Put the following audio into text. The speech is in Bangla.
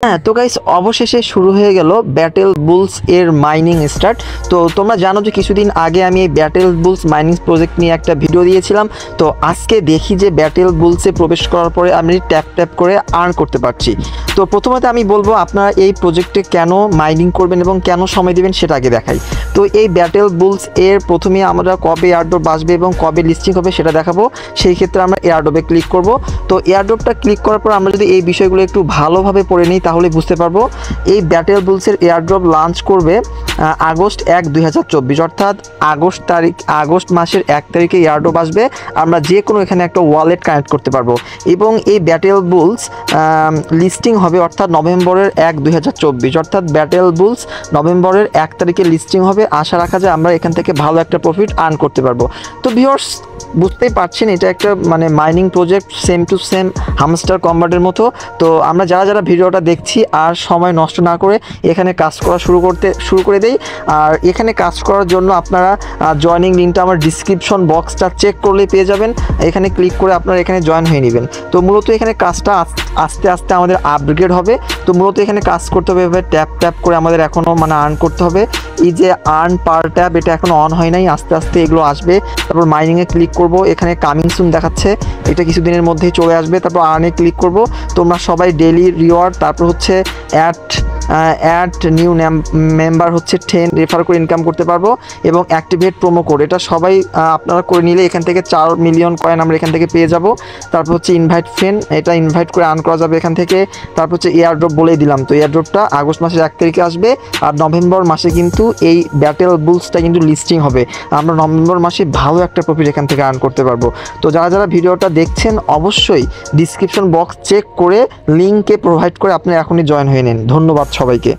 হ্যাঁ, তো গাইস অবশেষে শুরু হয়ে গেল ব্যাটেল বুলস এর মাইনিং স্টার্ট। তো তোমরা জানো যে কিছুদিন আগে আমি এই ব্যাটেল বুলস মাইনিং প্রজেক্ট নিয়ে একটা ভিডিও দিয়েছিলাম। তো আজকে দেখি যে ব্যাটেল বুলসে প্রবেশ করার পরে আমি ট্যাপ ট্যাপ করে আর্ন করতে পারছি। তো প্রথমত আমি বলবো আপনারা এই প্রজেক্টে কেন মাইনিং করবেন এবং কেন সময় দেবেন সেটা আগে দেখাই। তো এই ব্যাটেল বুলস এর প্রথমে আমরা কবে এয়ারড্রপ আসবে এবং কবে লিস্টিং হবে সেটা দেখাবো। সেই ক্ষেত্রে আমরা এয়ারড্রপে ক্লিক করব। তো এয়ারড্রপটা ক্লিক করার পর আমরা যদি এই বিষয়গুলো একটু ভালোভাবে পড়ে নিই তাহলে বুঝতে পারবো এই ব্যাটেল বুলসের এয়ারড্রপ লঞ্চ করবে আগস্ট 1, 2024, অর্থাৎ আগস্ট মাসের 1 তারিখে এয়ারড্রপ আসবে। আমরা যে কোনো এখানে একটা ওয়ালেট কানেক্ট করতে পারবো এবং এই ব্যাটেল বুলস লিস্টিং হবে অর্থাৎ নভেম্বরের 1, 2024, অর্থাৎ ব্যাটেল বুলস নভেম্বরের 1 তারিখে লিস্টিং হবে। আশা রাখা যায় আমরা এখান থেকে ভালো একটা প্রফিট আর্ন করতে পারবো। তো ভিউয়ার্স, বুঝতেই পারছেন এটা একটা mining project, same to same hamster কম্বাটের মতো। তো আমরা যারা ভিডিওটা দেখছি আর সময় নষ্ট না করে এখানে কাজ করা শুরু করে দেই। আর এখানে কাজ করার জন্য আপনারা জয়েনিং লিঙ্কটা আমার ডিসক্রিপশন বক্সটা চেক করলেই পেয়ে যাবেন। এখানে ক্লিক করে আপনারা এখানে জয়েন হয়ে নেবেন। তো মূলত এখানে কাজটা আস্তে আস্তে আমাদের আপগ্রেড হবে। তো মূলত এখানে কাজ করতে হবে এভাবে ট্যাপ ট্যাপ করে আমাদের এখনও আর্ন করতে হবে। এই যে আর্ন পার ট্যাপ এটা এখনও অন হয় নাই, আস্তে আস্তে এগুলো আসবে। তারপর মাইনিংয়ে ক্লিক করব, এখানে কামিং সুন দেখাচ্ছে, এটা কিছুদিনের মধ্যেই চলে আসবে। তারপর আর্নে ক্লিক করব। তোমরা সবাই ডেইলি রিওয়ার্ড, তারপর হচ্ছে অ্যাড নিউ মেম্বার হচ্ছে 10 রেফার করে ইনকাম করতে পারবো এবং অ্যাক্টিভেট প্রোমো কোড, এটা সবাই আপনারা করে নিলে এখান থেকে 4 মিলিয়ন কয়েন আমরা এখান থেকে পেয়ে যাব। তারপর হচ্ছে ইনভাইট ফ্রেন্ড, এটা ইনভাইট করে আর্ন করা যাবে এখান থেকে। তারপর হচ্ছে এয়ারড্রপ বলেই দিলাম, তো এয়ারড্রপটা আগস্ট মাসের 1 তারিখে আসবে আর নভেম্বর মাসে কিন্তু এই ব্যাটেল বুলসটা কিন্তু লিস্টিং হবে। আমরা নভেম্বর মাসে ভালো একটা প্রফিট এখান থেকে আর্ন করতে পারবো। তো যারা ভিডিওটা দেখছেন অবশ্যই ডিসক্রিপশন বক্স চেক করে লিঙ্কে প্রোভাইড করে আপনি এখনই জয়েন হয়ে নিন। ধন্যবাদ সবাইকে।